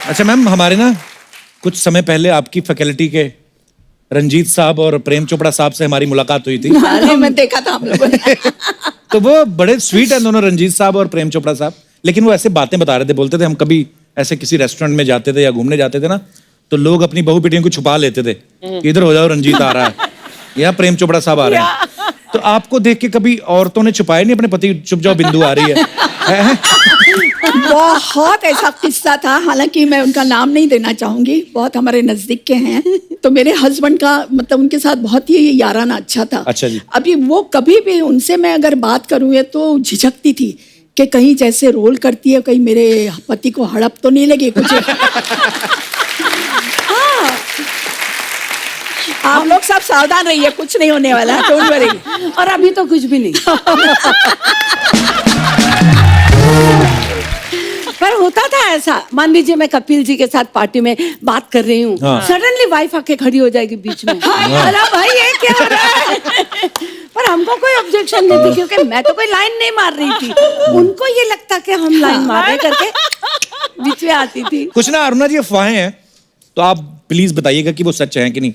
अच्छा मैम, हमारे ना कुछ समय पहले आपकी फैकल्टी के रंजीत साहब और प्रेम चोपड़ा साहब से हमारी मुलाकात हुई थी। मैं देखा था हम लोगों ने। तो वो बड़े स्वीट हैं दोनों, रंजीत साहब और प्रेम चोपड़ा साहब। लेकिन वो ऐसे बातें बता रहे थे, बोलते थे हम कभी ऐसे किसी रेस्टोरेंट में जाते थे या घूमने जाते थे ना, तो लोग अपनी बहू बेटियों को छुपा लेते थे कि इधर हो जाओ, रंजीत आ रहा है या प्रेम चोपड़ा साहब आ रहे हैं। तो आपको देख के कभी औरतों ने छुपाए नहीं अपने पति, चुप जाओ बिंदु आ रही है? बहुत ऐसा किस्सा था, हालांकि मैं उनका नाम नहीं देना चाहूंगी, बहुत हमारे नजदीक के हैं। तो मेरे हस्बैंड का मतलब उनके साथ बहुत ही याराना अच्छा था। अच्छा जी। अभी वो कभी भी उनसे मैं अगर बात करूँ ये तो झिझकती थी कि कहीं जैसे रोल करती है, कहीं मेरे पति को हड़प तो नहीं लगे कुछ। हाँ, आप लोग सब सावधान रहिए, कुछ नहीं होने वाला है, डोंट वरी। और अभी तो कुछ भी नहीं। पर होता था ऐसा, मान लीजिए मैं कपिल जी के साथ पार्टी में बात कर रही हूँ, सडनली वाइफ आके खड़ी हो जाएगी बीच में। अरे भाई ये क्या हो रहा है? पर हमको कोई ऑब्जेक्शन नहीं थी, क्योंकि मैं तो कोई लाइन नहीं मार रही थी। उनको ये लगता कि हम लाइन मार रहे करके बीच में आती थी। कुछ ना अरुणा जी अफवाहें हैं, तो आप प्लीज बताइएगा कि वो सच है कि नहीं।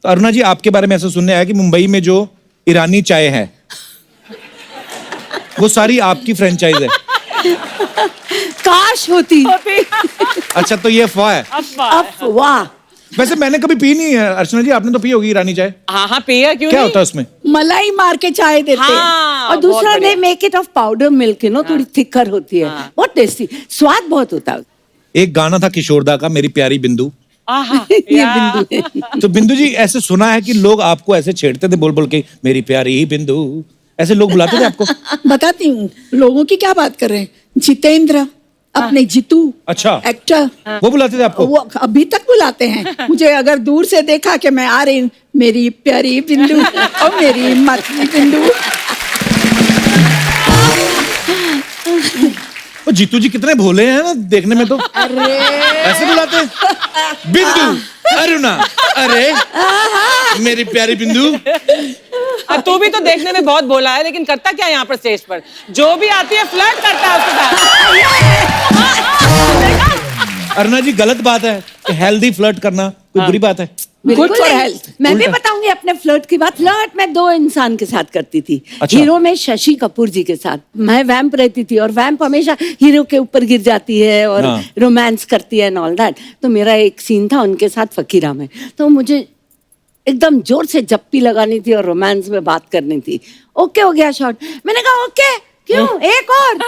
तो अरुणा जी, आपके बारे में ऐसा सुनने आया कि मुंबई में जो ईरानी चाय है वो सारी आपकी फ्रेंचाइज है। काश होती। अच्छा, तो ये अफवाह है? अफवाह। वैसे मैंने कभी पी नहीं है। अर्चना जी, आपने तो पी होगी ईरानी चाय? हाँ हाँ, पिया क्यों क्या नहीं? होता है उसमें? मलाई मार के चाय देते हैं। हाँ, और दूसरा they make it of powder milk, you know, थोड़ी थिकर होती है, बहुत टेस्टी, स्वाद बहुत होता है। एक गाना था किशोरदा का, मेरी प्यारी बिंदु। ये बिंदु है। तो बिंदु जी, ऐसे सुना है कि लोग आपको ऐसे छेड़ते थे बोल बोल के, मेरी प्यारी बिंदु, ऐसे लोग बुलाते थे आपको? बताती हूँ, लोगों की क्या बात कर रहे हैं। जितेंद्र, अपने जीतू, अच्छा, एक्टर, वो बुलाते थे आपको? वो अभी तक बुलाते हैं मुझे। अगर दूर से देखा कि मैं आ रही हूँ, मेरी प्यारी बिंदु और मेरी मतली बिंदु। वो जीतू जी कितने भोले हैं ना देखने में, तो ऐसे बुलाते हैं बिंदु, अरुणा, अरे मेरी प्यारी बिंदु। तू भी तो देखने में बहुत भोला है, लेकिन करता क्या यहाँ पर स्टेज पर? जो भी आती है फ्लर्ट करता है उसके साथ। अरुणा जी, गलत बात है कि हेल्दी फ्लर्ट करना कोई बुरी बात है? Good for health. मैं भी बताऊंगी अपने फ्लर्ट की बात। फ्लर्ट मैं 2 इंसान के साथ करती थी। अच्छा। हीरो में शशि कपूर जी के साथ मैं वैम्प रहती थी, और वैम्प हमेशा हीरो के ऊपर गिर जाती है और रोमांस करती है एंड ऑल दैट। तो मेरा एक सीन था उनके साथ फकीरा में, तो मुझे एकदम जोर से जप्पी लगानी थी और रोमांस में बात करनी थी। ओके हो गया शॉट, मैंने कहा ओके क्यों, एक और।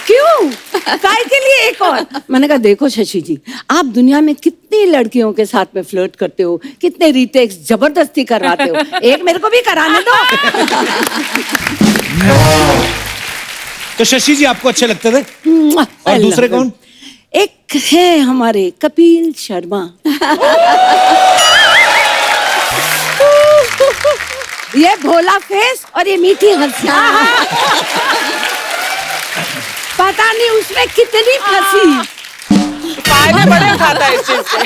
क्यों, काय के लिए एक और? मैंने कहा देखो शशि जी, आप दुनिया में कितनी लड़कियों के साथ में फ्लर्ट करते हो, कितने रीटेक्स जबरदस्ती करवाते हो, एक मेरे को भी कराने दो। तो शशि जी आपको अच्छे लगते थे? और दूसरे कौन? एक है हमारे कपिल शर्मा। ये भोला फेस और ये मीठी हंसियां। पता नहीं उसमें कितनी फंसी। फायदे बड़े उठाता है इस चीज से।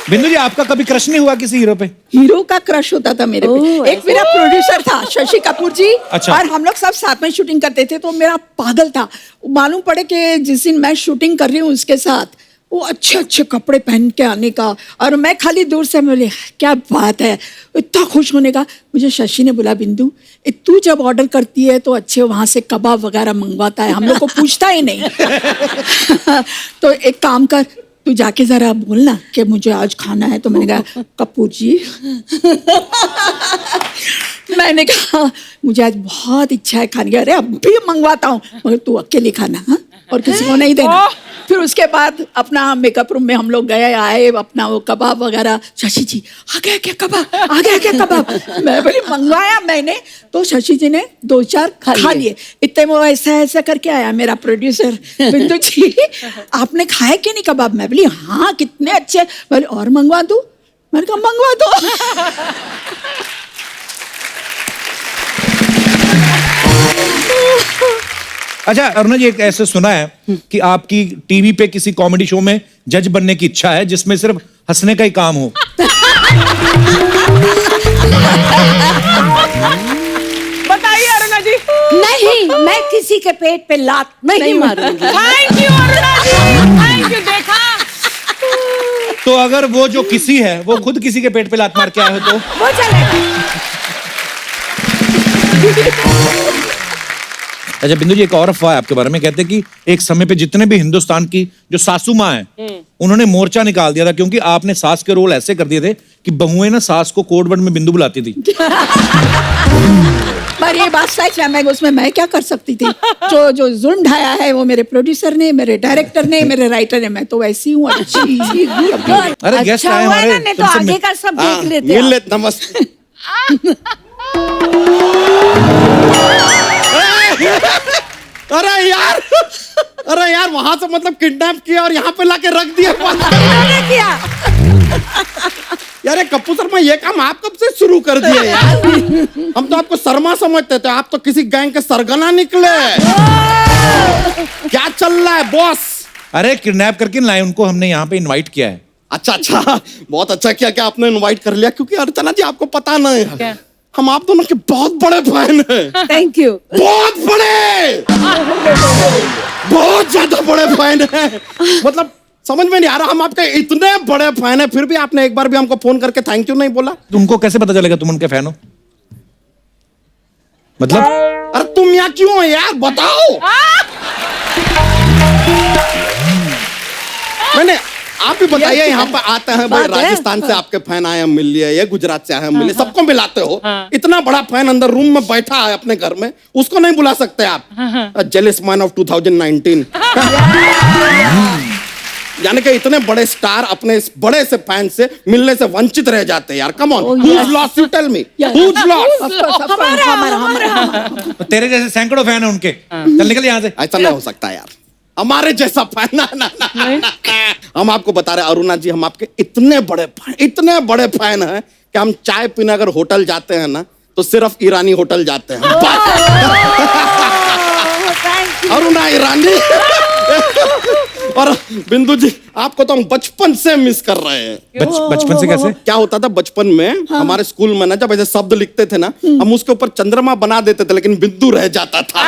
बिंदु जी, आपका कभी क्रश नहीं हुआ किसी हीरो पे? हीरो का क्रश होता था मेरे पे। एक मेरा प्रोड्यूसर था शशि कपूर जी। अच्छा। और हम लोग सब साथ में शूटिंग करते थे, तो मेरा पागल था। मालूम पड़े कि जिस दिन मैं शूटिंग कर रही हूँ उसके साथ, वो अच्छे अच्छे कपड़े पहन के आने का, और मैं खाली दूर से बोले क्या बात है, इतना खुश होने का। मुझे शशि ने बोला, बिंदु तू जब ऑर्डर करती है तो अच्छे वहां से कबाब वगैरह मंगवाता है, हम लोग को पूछता ही नहीं। तो एक काम कर, तू जाके जरा बोलना कि मुझे आज खाना है। तो मैंने कहा कपूर जी, मैंने कहा मुझे आज बहुत इच्छा है खाने की। अरे अब भी मंगवाता हूँ, मगर तू अकेले खाना, हाँ, और किसी को नहीं देना। फिर उसके बाद अपना मेकअप रूम में हम लोग गए आए, अपना वो कबाब वगैरह। शशि जी, आ गया क्या कबाब, आ गया क्या कबाब? मैं बोली मंगवाया मैंने, तो शशि जी ने 2-4 खा लिए। इतने वो ऐसा ऐसा करके आया मेरा प्रोड्यूसर, बिंदु जी आपने खाए कि नहीं कबाब? मैं बोली हाँ, कितने अच्छे। बोले और मंगवा दूं? मैंने कहा मंगवा दो। अच्छा अरुणा जी, एक ऐसे सुना है कि आपकी टीवी पे किसी कॉमेडी शो में जज बनने की इच्छा है जिसमें सिर्फ हंसने का ही काम हो। किसी के पेट पे लात नहीं मारूंगी। Thank you Aruna ji, thank you. देखा, तो अगर वो जो किसी है वो खुद किसी के पेट पे लात मार के आए हो तो वो चलेगा। अच्छा बिंदु जी, एक और अफवाह है आपके बारे में, कहते हैं कि एक समय पे जितने भी हिंदुस्तान की जो सासू माँ है उन्होंने मोर्चा निकाल दिया था क्योंकि आपने सास के रोल ऐसे कर दिए थे कि बहुएं ना सास को कोड वर्ड में बिंदु बुलाती थी। पर ये बात सच है, मैं क्या कर सकती थी? जो जुल्म ढाया है वो मेरे प्रोड्यूसर ने, मेरे डायरेक्टर ने, मेरे राइटर ने। मैं तो वैसी हूँ, अच्छी। अरे गेस्ट अच्छा आए हुआ हमारे, ना, नहीं तो तुमसे आगे का सब देख लेते। मिल ले, नमस्ते। अरे यार वहां से मतलब किडनैप किया और यहाँ पे लाके रख दिया। मैंने किया। यार कप्पू शर्मा, ये काम आप कब से शुरू कर दिए यार? हम तो आपको शर्मा समझते थे, आप तो किसी गैंग के सरगना निकले। क्या चल रहा है बॉस? अरे किडनैप करके लाए उनको, हमने यहाँ पे इनवाइट किया है। अच्छा, बहुत अच्छा किया कि आपने इनवाइट कर लिया, क्योंकि अर्चना जी आपको पता नहीं है, हम आप दोनों के बहुत बड़े फैन हैं। Thank you. बहुत बड़े, बहुत ज्यादा बड़े फैन हैं। मतलब समझ में नहीं आ रहा, हम आपके इतने बड़े फैन हैं फिर भी आपने एक बार भी हमको फोन करके थैंक यू नहीं बोला। तुमको कैसे पता चलेगा तुम उनके फैन हो? मतलब अरे तुम यहाँ क्यों हो यार, बताओ। मैंने आप भी बताइए, यहाँ पर आते हैं भाई, राजस्थान से आपके फैन आए हैं मिल लिए, ये गुजरात से आए हैं मिल लिए, सबको मिलाते हो। इतना बड़ा फैन अंदर रूम में बैठा है अपने घर में, उसको नहीं बुला सकते आप? Jealous man of 2019। यानी कि इतने बड़े स्टार अपने इस बड़े से फैन से मिलने से वंचित रह जाते हैं यार। Come on, who's lost? You tell me. Who's lost? हमारा। तो तेरे जैसे सैकड़ों फैन है उनके, चल निकल यहाँ से। ऐसा नहीं हो सकता यार, हमारे जैसा फैन ना। हम आपको बता रहे अरुणा जी, हम आपके इतने बड़े फैन हैं कि हम चाय पीने अगर होटल जाते हैं ना तो सिर्फ ईरानी होटल जाते हैं। अरुणा ईरानी। और बिंदु जी, आपको तो हम बचपन से मिस कर रहे हैं। बचपन से कैसे? क्या होता था बचपन में, हमारे स्कूल में ना जब ऐसे शब्द लिखते थे ना, हम उसके ऊपर चंद्रमा बना देते थे लेकिन बिंदु रह जाता था।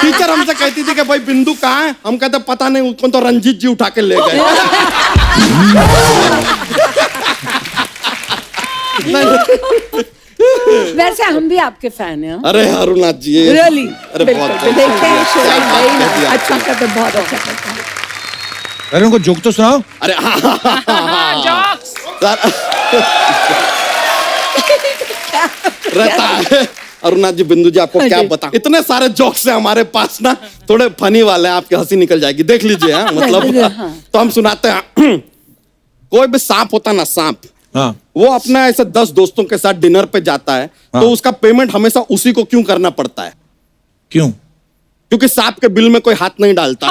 टीचर हमसे कहती थी कि भाई बिंदु कहाँ है? हम कहते पता नहीं, उसको तो रंजीत जी उठा के ले गए। वैसे हम भी आपके फैन हैं। अरे अरुणा जी, Really? अरे बहुत देखते हैं show, क्या बात नहीं, कह दी आपने। अच्छा करते, बहुत अच्छा करते। अरे उनको जोक तो सुनाओ। अरे जॉक्स। रहता है। अरुणा जी, बिंदु जी आपको क्या बता, इतने सारे जोक्स हैं हमारे पास ना, थोड़े फनी वाले हैं, आपकी हंसी निकल जाएगी, देख लीजिए। हाँ, मतलब तो हम सुनाते हैं। कोई भी सांप होता ना, सांप, हाँ। वो अपना ऐसे 10 दोस्तों के साथ डिनर पे जाता है, हाँ। तो उसका पेमेंट हमेशा उसी को क्यों करना पड़ता है? क्यों? क्योंकि सांप के बिल में कोई हाथ नहीं डालता।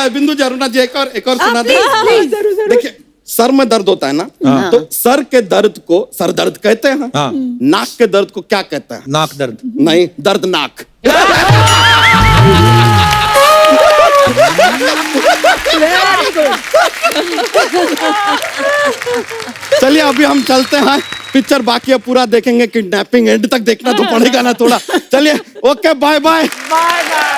बिंदु जी, अरुणा जी, एक और सुना दे। देखिए, सर में दर्द होता है ना, तो सर के दर्द को सर दर्द कहते हैं। हाँ। नाक के दर्द को क्या कहते हैं? नाक दर्द। नहीं, दर्दनाक। चलिए अभी हम चलते हैं, पिक्चर बाकी है, पूरा देखेंगे, किडनैपिंग एंड तक देखना तो पड़ेगा ना थोड़ा। चलिए, okay, bye bye. Bye bye.